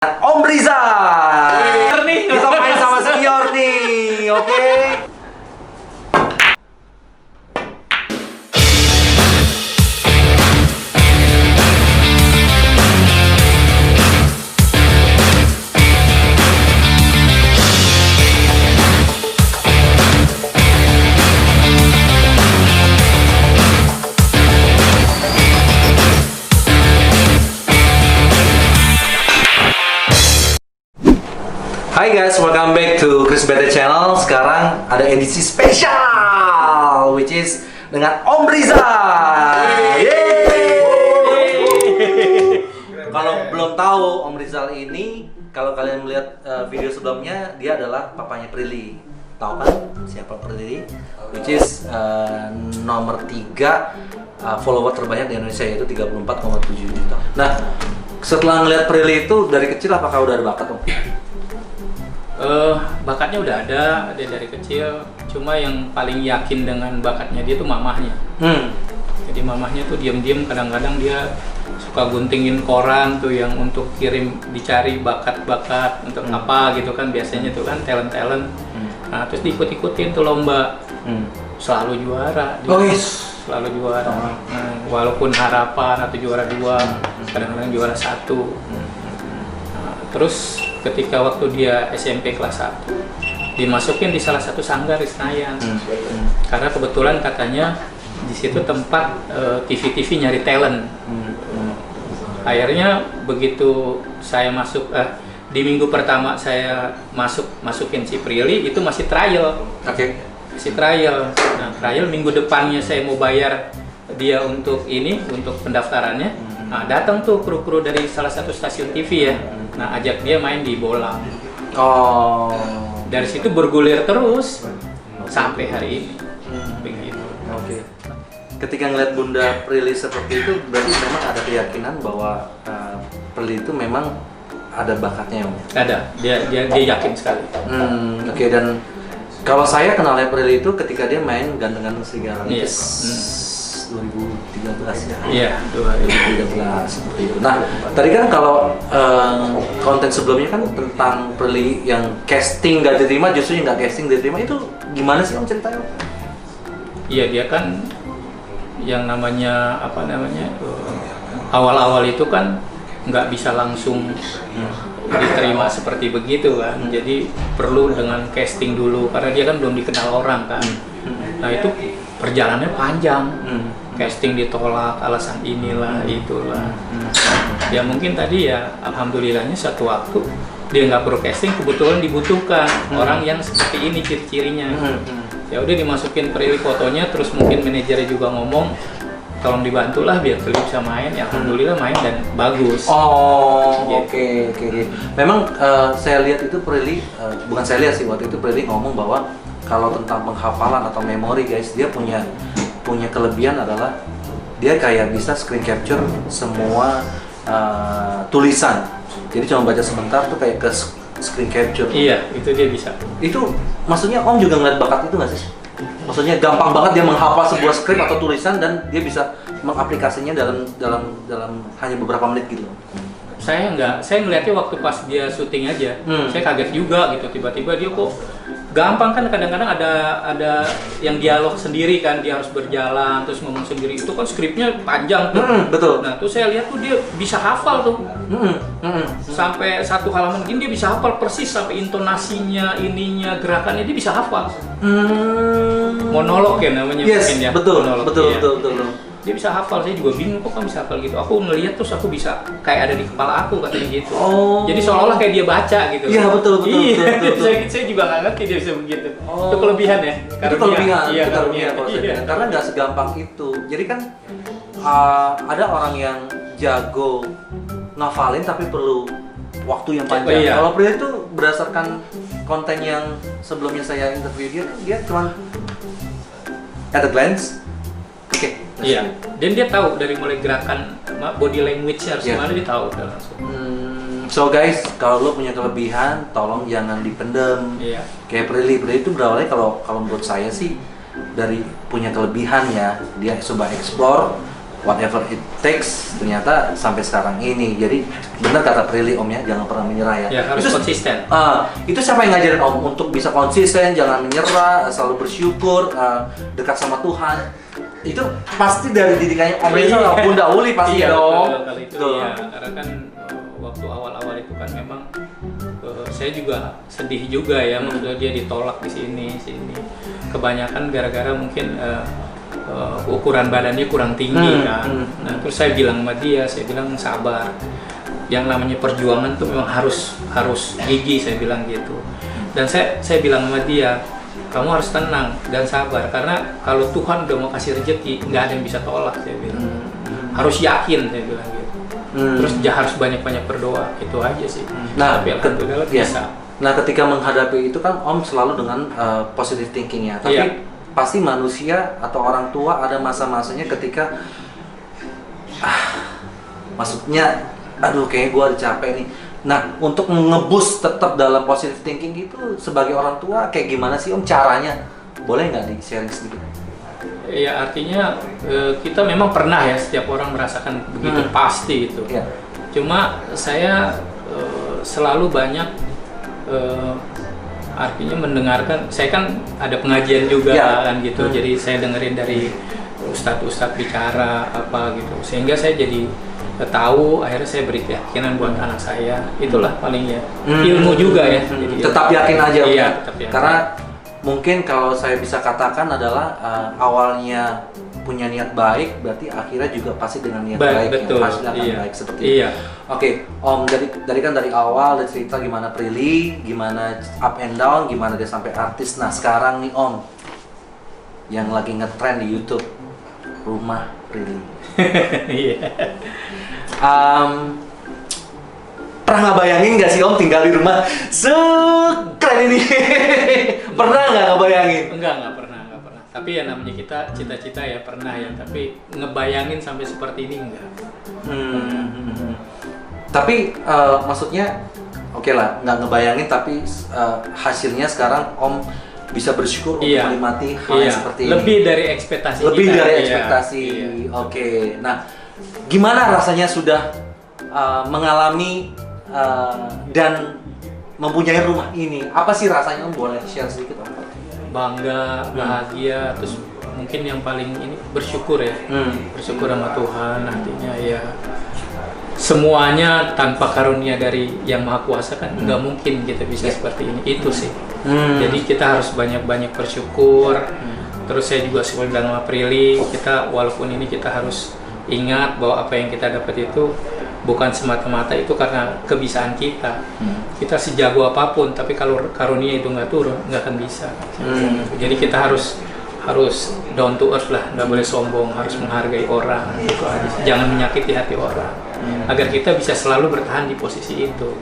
Om Rizal nih, kita main sama senior nih, oke? Hai guys, welcome back to Chris Bete Channel. Sekarang ada edisi spesial, which is dengan Om Rizal. Kalau belum tahu Om Rizal ini, kalau kalian melihat video sebelumnya, dia adalah papanya Prilly. Tahu kan siapa Prilly? Which is nomor 3 follower terbanyak di Indonesia, yaitu 34,7 juta. Nah, setelah ngeliat Prilly itu dari kecil, apakah udah ada bakat Om? Bakatnya udah ada dari kecil, cuma yang paling yakin dengan bakatnya dia tuh mamahnya. Jadi mamahnya tuh diam-diam kadang-kadang dia suka guntingin koran tuh yang untuk kirim, dicari bakat-bakat untuk apa gitu kan, biasanya tuh kan talent-talent. Nah terus diikut-ikutin tuh lomba, selalu juara dia. Selalu juara. Nah, walaupun harapan atau juara 2, kadang-kadang juara 1. Nah, terus ketika waktu dia SMP kelas 1 dimasukin di salah satu sanggar di Senayan, karena kebetulan katanya di situ tempat TV-TV nyari talent. Akhirnya begitu saya masuk di minggu pertama saya masukin si Prilly itu masih trial. Masih trial. Nah, trial minggu depannya saya mau bayar dia untuk pendaftarannya. Nah, datang tuh kru-kru dari salah satu stasiun TV ya. Nah, ajak dia main di bola. Dari situ bergulir terus sampai hari ini. Begitu. Ketika ngeliat Bunda Prilly seperti itu, berarti memang ada keyakinan bahwa Prilly itu memang ada bakatnya, Om? Ada. Dia yakin sekali. Dan kalau saya kenalnya Prilly itu ketika dia main Ganteng-Ganteng Serigala. 2013 ya? Iya, 2013 seperti itu. Nah, tadi kan kalau konten sebelumnya kan tentang Prilly yang casting gak diterima, justru yang gak casting diterima, itu gimana sih Om ceritanya? Iya, dia kan yang namanya awal-awal itu kan nggak bisa langsung diterima seperti begitu kan. Jadi perlu dengan casting dulu karena dia kan belum dikenal orang kan. Nah itu perjalanannya panjang. Casting ditolak, alasan inilah, itulah. Ya mungkin tadi ya, alhamdulillahnya satu waktu dia nggak perlu casting, kebetulan dibutuhkan orang yang seperti ini ciri-cirinya. Ya udah dimasukin Prilly fotonya, terus mungkin manajernya juga ngomong, tolong dibantulah biar Prilly bisa main. Ya alhamdulillah main dan bagus. Oke. Memang saya lihat itu Prilly, bukan saya lihat sih, waktu itu Prilly ngomong bahwa kalau tentang penghafalan atau memori guys, dia punya kelebihan adalah dia kayak bisa screen capture semua tulisan. Jadi cuma baca sebentar tuh kayak ke screen capture. Iya, itu dia bisa. Itu maksudnya Om juga ngeliat bakat itu nggak sih? Maksudnya gampang banget dia menghafal sebuah skrip atau tulisan dan dia bisa mengaplikasinya dalam hanya beberapa menit gitu. Saya ngeliatnya waktu pas dia syuting aja. Saya kaget juga gitu, tiba-tiba dia kok gampang kan, kadang-kadang ada yang dialog sendiri kan, dia harus berjalan terus ngomong sendiri, itu kan skripnya panjang tuh. Betul. Nah tuh saya lihat tuh dia bisa hafal tuh. Sampai satu halaman gini dia bisa hafal persis, sampai intonasinya, ininya, gerakannya dia bisa hafal. Monolog ya namanya. Mungkin ya. Betul. Dia bisa hafal, saya juga bingung kok kan bisa hafal gitu. Aku ngelihat terus aku bisa kayak ada di kepala aku katanya gitu. Jadi seolah-olah kayak dia baca gitu. Iya betul. Saya juga nggak ngerti dia bisa begitu. Itu kelebihan ya. Itu kelebihan. Iya. Karena nggak segampang itu. Jadi kan ada orang yang jago ngafalin tapi perlu waktu yang panjang. Kalau Prilly itu berdasarkan konten yang sebelumnya saya interview dia cuma at a glance. Iya, dan dia tahu dari mulai gerakan body language harus gimana, dia tahu udah langsung. So guys, kalau lo punya kelebihan, tolong jangan dipendem. Kayak Prilly itu berawalnya kalau menurut saya sih dari punya kelebihan ya, dia coba explore, whatever it takes, ternyata sampai sekarang ini. Jadi benar kata Prilly Om ya, jangan pernah menyerah ya. Ya harus konsisten. Itu siapa yang ngajarin Om untuk bisa konsisten, jangan menyerah, selalu bersyukur, dekat sama Tuhan? Itu pasti dari didikannya Om Rizal, Bunda Uli pasti iya, dong. Kalau itu ya, karena kan waktu awal-awal itu kan memang saya juga sedih juga ya, maksudnya dia ditolak di sini. Kebanyakan gara-gara mungkin ukuran badannya kurang tinggi kan. Nah terus saya bilang sama dia, saya bilang sabar. Yang namanya perjuangan tuh memang harus gigih, saya bilang gitu. Dan saya bilang sama dia, kamu harus tenang dan sabar karena kalau Tuhan udah mau kasih rezeki nggak ada yang bisa tolak, saya bilang. Harus yakin, saya bilang gitu. Terus harus banyak-banyak berdoa, itu aja sih. Nah, tapi alhamdulillah bisa. Nah ketika menghadapi itu kan Om selalu dengan positive thinking ya, tapi pasti manusia atau orang tua ada masa-masanya ketika maksudnya aduh kayaknya gue udah capek nih. Nah untuk ngeboost tetap dalam positive thinking itu sebagai orang tua kayak gimana sih Om caranya? Boleh nggak di-sharing sedikit? Ya artinya kita memang pernah ya, setiap orang merasakan begitu pasti itu. Cuma saya selalu banyak artinya mendengarkan, saya kan ada pengajian juga kan gitu, jadi saya dengerin dari ustadz bicara apa gitu, sehingga saya jadi tahu, akhirnya saya beri keyakinan buat anak saya, itulah paling ya ilmu juga ya. Jadi, tetap yakin aja iya, tetap yakin. Karena mungkin kalau saya bisa katakan adalah awalnya punya niat baik, berarti akhirnya juga pasti dengan niat baik betul, yang pasti akan baik seperti itu. Oke, Om dari awal dari cerita gimana Prilly, gimana up and down, gimana dia sampai artis. Nah sekarang nih Om, yang lagi ngetrend di YouTube, Rumah Prilly. Pernah nggak bayangin nggak sih Om tinggal di rumah sekeren ini? Pernah nggak ngebayangin? Enggak pernah. Tapi ya namanya kita cita-cita ya pernah ya, tapi ngebayangin sampai seperti ini enggak. Tapi maksudnya oke lah, nggak ngebayangin, tapi hasilnya sekarang Om bisa bersyukur untuk menikmati hal yang seperti ini. Lebih dari ekspektasi. Oke. Nah, gimana rasanya sudah mengalami dan mempunyai rumah ini? Apa sih rasanya Om? Boleh share sedikit Om? Bangga, bahagia, terus mungkin yang paling ini bersyukur ya, bersyukur sama Tuhan. Artinya ya semuanya tanpa karunia dari Yang Maha Kuasa kan nggak mungkin kita bisa seperti ini, itu sih. Jadi kita harus banyak-banyak bersyukur. Terus saya juga seperti bilang sama Prilly, kita walaupun ini kita harus ingat bahwa apa yang kita dapat itu bukan semata-mata itu karena kebisaan kita. Kita sejago apapun, tapi kalau karunia itu nggak turun, nggak akan bisa. Jadi kita harus down to earth lah, nggak boleh sombong, harus menghargai orang, gitu aja. Jangan menyakiti hati orang, agar kita bisa selalu bertahan di posisi itu.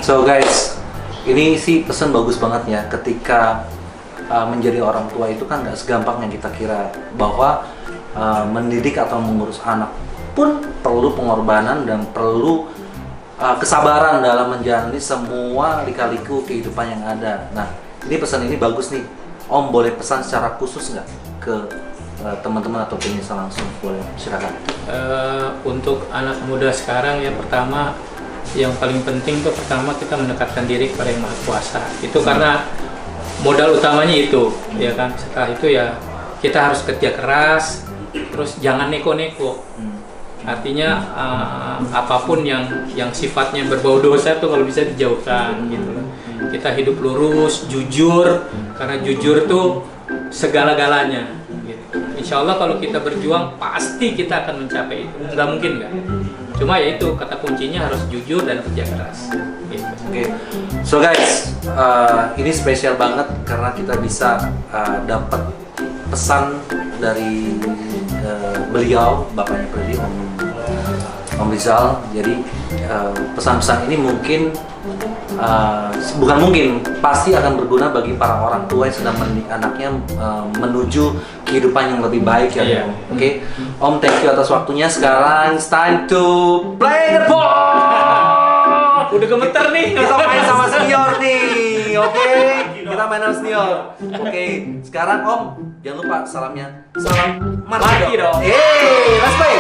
So guys, ini sih pesan bagus banget ya, ketika menjadi orang tua itu kan nggak segampang yang kita kira, bahwa mendidik atau mengurus anak pun perlu pengorbanan dan perlu kesabaran dalam menjalani semua lika-liku kehidupan yang ada. Nah, ini pesan ini bagus nih. Om boleh pesan secara khusus nggak ke teman-teman atau pemirsa langsung? Boleh, silakan. Untuk anak muda sekarang ya, pertama yang paling penting tuh pertama kita mendekatkan diri kepada Yang Maha Kuasa. Itu karena modal utamanya itu, ya kan. Setelah itu ya kita harus kerja keras, terus jangan neko-neko. Artinya apapun yang sifatnya berbau dosa tuh kalau bisa dijauhkan gitu. Kita hidup lurus, jujur, karena jujur tuh segala-galanya gitu. Insya Allah kalau kita berjuang pasti kita akan mencapai itu, nggak mungkin nggak. Cuma ya itu kata kuncinya harus jujur dan kerja keras gitu. Oke. So guys, ini spesial banget karena kita bisa dapat pesan dari beliau, bapaknya Prilly, Om Rizal. Jadi pesan-pesan ini bukan mungkin, pasti akan berguna bagi para orang tua yang sedang mendidik anaknya menuju kehidupan yang lebih baik ya. Oke. Om, thank you atas waktunya. Sekarang it's time to play the ball. Udah gemeter nih. Kita main sama senior nih. Oke. Kita mainan senior. Oke, sekarang Om, jangan lupa salamnya. Salam mati dong. Let's play.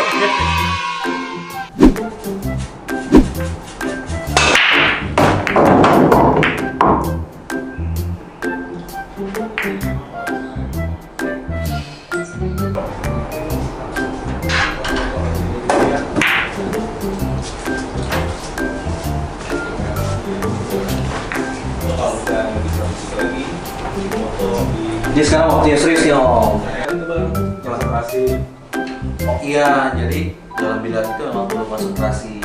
Jadi sekarang waktunya serius ya Om. Konsentrasi. Oh iya, jadi dalam biliar itu memang perlu konsentrasi.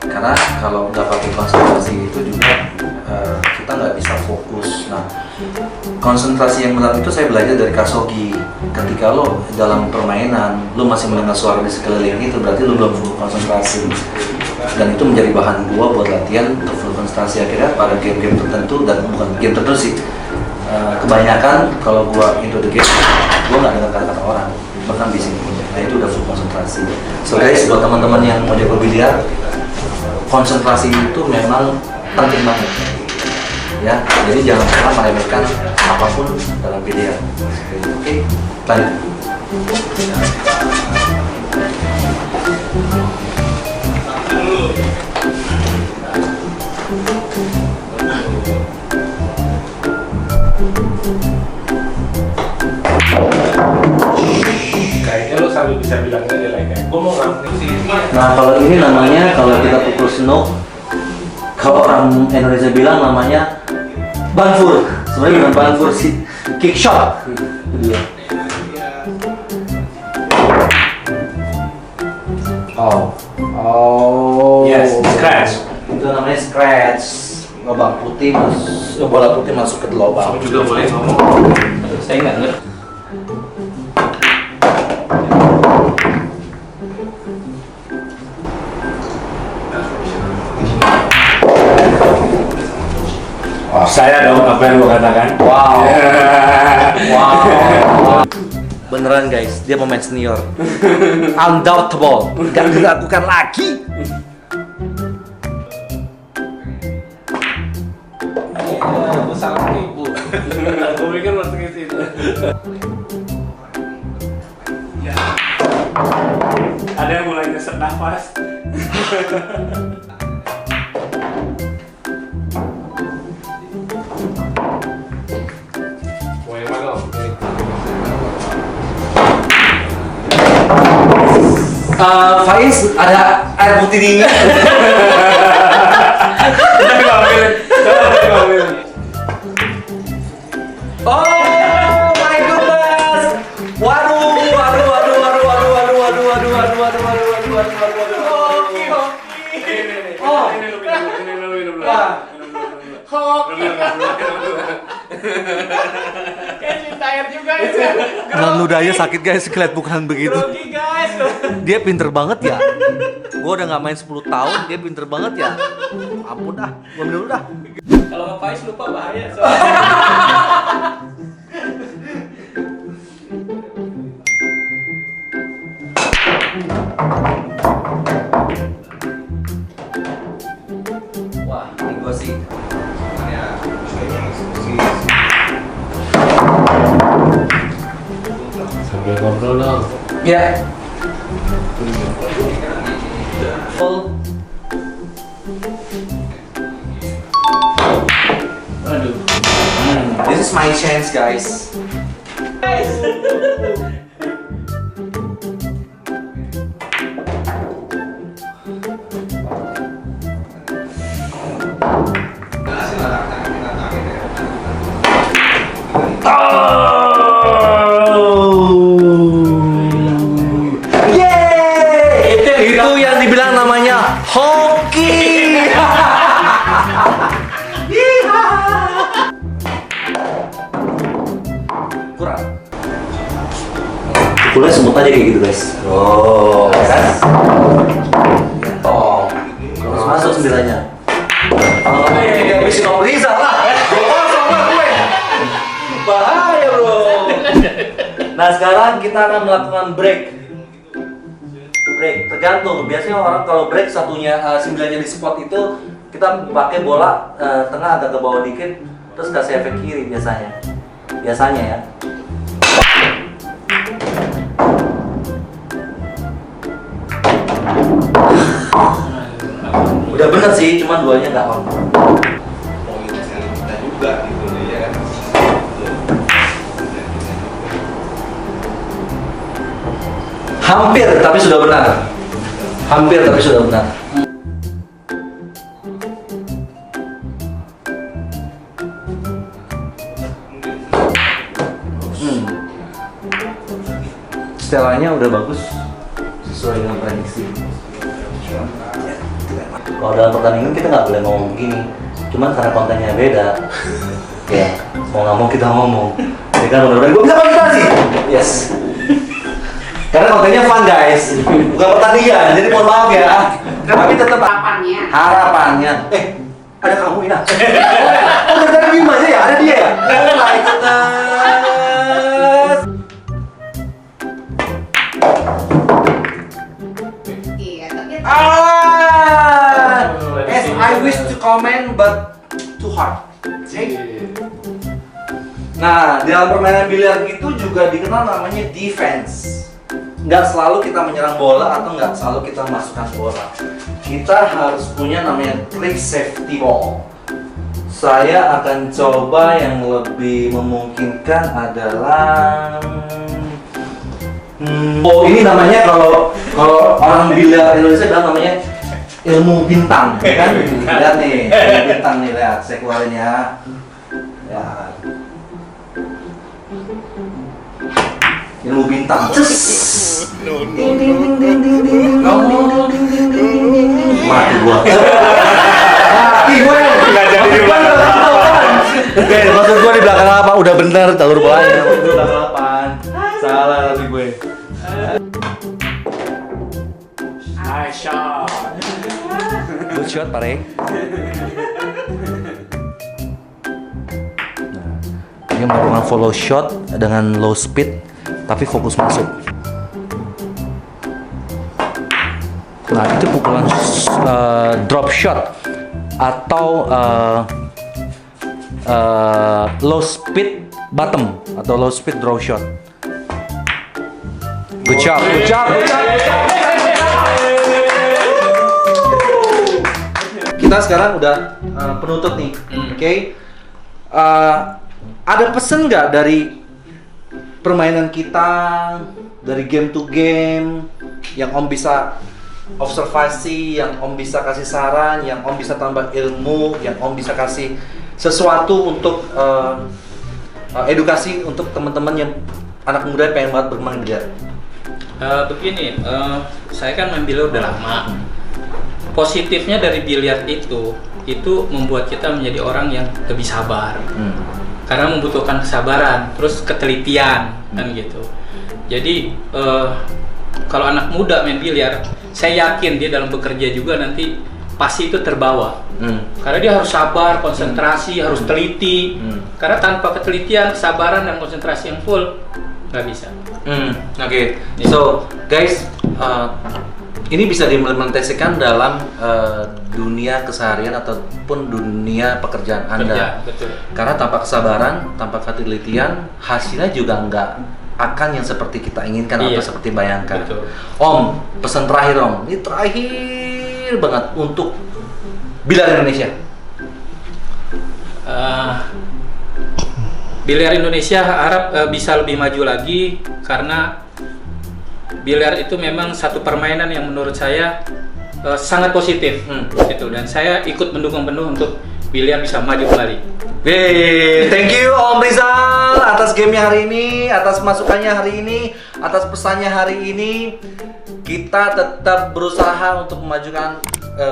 Karena kalau nggak pakai konsentrasi itu juga kita nggak bisa fokus. Nah, konsentrasi yang benar itu saya belajar dari Kasogi. Ketika lo dalam permainan, lo masih mendengar suara di sekeliling itu berarti lo belum full konsentrasi. Dan itu menjadi bahan gua buat latihan untuk full konsentrasi akhirnya pada game-game tertentu, dan bukan game tertentu sih. Kebanyakan kalau gua into the game, gua nggak dengar kata-kata orang, bahkan di sini. Nah itu udah full konsentrasi. So guys, buat teman-teman yang mau jago biliar, konsentrasi itu memang penting banget. Ya, jadi jangan pernah meremehkan apapun dalam biliar. Oke, lanjut. Kayaknya lo sambil bisa bilang aja lah ya. Gue mau ngambil sih. Nah kalau ini namanya, kalau kita pukul snook, kalau orang Indonesia bilang namanya banfur. Sebenarnya bukan banfur sih, kick shot. Itu dia. Oh. Yes, scratch. Itu namanya scratch. Lubang putih bola putih masuk ke lubang. Kamu juga boleh ngomong. Saya nggak ngerti. Saya dong apa yang lo katakan. Wow. Wow. Beneran guys, dia pemain senior. Undoubtable. Gak dilakukan lagi. Aku salah ibu. Aku pikir lo ke situ. Ya. Ada yang mulai ngesek nafas. Faiz, ada air putih dingin. Oh my goodness. Cair juga itu. Nang ludahnya sakit guys, kelihatan bukan begitu. Grogi guys. Dia pinter banget ya. Gua udah nggak main 10 tahun, dia pinter banget ya. Ampun dah, gua minum dulu dah. Kalau ngepais lupa bahaya soalnya. Wah, ini gua sih. Sambil ngobrol dong. Ya. Aduh. This is my chance, guys. Itu yang dibilang namanya hoki. Kurang. Pukulnya semut aja kayak gitu guys. Oh, kan? Oh, harus masuk sembilannya. Kalau dia habisin Om Rizal lah. Oh, sama gue. Bahaya bro. Nah sekarang kita akan melakukan break. Break tergantung. Biasanya orang kalau break satunya sembilannya di spot itu kita pakai bola tengah agak ke bawah dikit, terus kasih efek kiri biasanya. Biasanya ya. Udah bener sih, cuman duanya nggak on. Poin kita juga gitu ya kan. Hampir, tapi sudah benar. Hampir, tapi sudah benar. Setelahnya udah bagus, sesuai dengan prediksi. Kalau dalam pertandingan kita nggak boleh ngomong begini, cuman karena kontennya beda, ya mau nggak mau kita ngomong. Jadi kan benar-benar gue bisa konsentrasi. Yes. Karena kontennya fun guys, bukan pertandingan, jadi mohon maaf ya. Tapi tetap harapannya. Ada kamu Ina. Oh, dari Bima aja ya, ada dia ya. Like terus. As I wish to comment but too hard. Nah, di dalam permainan biliar itu juga dikenal namanya defense. Nggak selalu kita menyerang bola atau nggak selalu kita masukkan bola. Kita harus punya namanya trick safety ball. Saya akan coba yang lebih memungkinkan adalah oh ini namanya kalau orang biliar Indonesia bilang namanya ilmu bintang, ya kan? Lihat nih, ilmu bintang nih, lihat saya keluarin ya. Ya. Ilmu bintang. Mati gua. Mati gua. Nggak jadi di belakang. Oke, maksud gua di belakang apa? Udah bener jalur bawahnya. Maksud gua belakang apaan? Salah tadi gue. Nice shot. Good shot, Pak Rey. Dia melakukan follow shot dengan low speed tapi fokus masuk. Nah, itu pukulan drop shot atau low speed bottom atau low speed draw shot. Good job, good job, good job. Kita sekarang udah penutup nih, oke? Ada pesan nggak dari permainan kita, dari game to game, yang Om bisa observasi, yang Om bisa kasih saran, yang Om bisa tambah ilmu, yang Om bisa kasih sesuatu untuk edukasi untuk teman-teman yang anak muda yang pengen banget bermain biliar? Begini, saya kan main biliar udah lama. Positifnya dari biliar itu membuat kita menjadi orang yang lebih sabar. Karena membutuhkan kesabaran, terus ketelitian, kan gitu. Jadi kalau anak muda main biliar, saya yakin dia dalam bekerja juga nanti pasti itu terbawa. Karena dia harus sabar, konsentrasi, harus teliti. Karena tanpa ketelitian, kesabaran dan konsentrasi yang full, nggak bisa. Oke. So guys, ini bisa diimplementasikan dalam dunia keseharian ataupun dunia pekerjaan Anda. Betul. Karena tanpa kesabaran, tanpa ketelitian, hasilnya juga nggak akan yang seperti kita inginkan atau seperti bayangkan. Betul. Om, pesan terakhir Om, ini terakhir banget untuk biliar Indonesia. Biliar Indonesia harap bisa lebih maju lagi karena biliar itu memang satu permainan yang menurut saya sangat positif, gitu. Dan saya ikut mendukung penuh untuk biliar bisa maju kembali. Thank you Om Rizal atas gamenya hari ini, atas masukannya hari ini, atas pesannya hari ini. Kita tetap berusaha untuk memajukan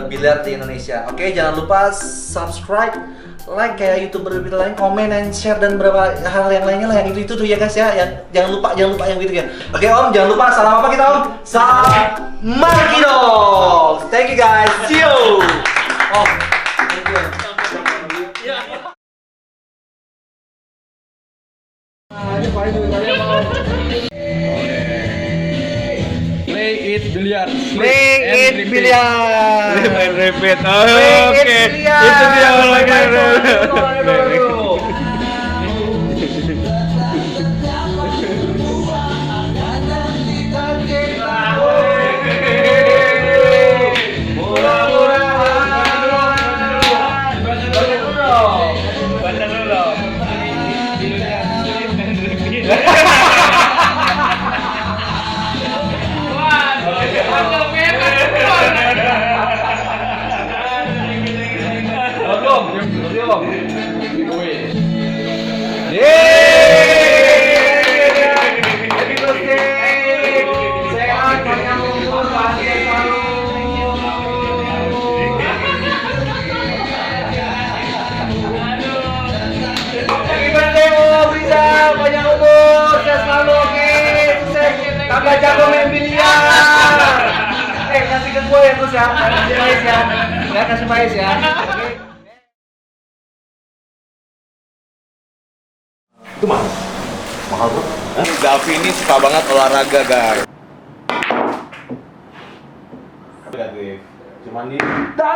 biliar di Indonesia. Oke, jangan lupa subscribe, like kayak YouTuber lain, komen dan share dan beberapa hal yang lainnya lah yang itu tuh ya guys ya. Yang jangan lupa yang gitu ya. Oke Om, jangan lupa salam apa kita Om? Salam Markido. Thank you guys. See you. Oh, thank you. Play it biliar. Play it biliar. Main repeat. Oke. Itu dia lagi. dong. Happy birthday. Sehat, panjang umur, bahagia selalu. Happy birthday, Om Rizal, panjang umur, sehat selalu, oke, sukses, tambah jago main biliar. Kasih ke gue ya terus ya, kasih Faiz ya, kasih Faiz ya. Itu mahal? Mahal bro? Davi ini suka banget olahraga, guys. Cuman di Dan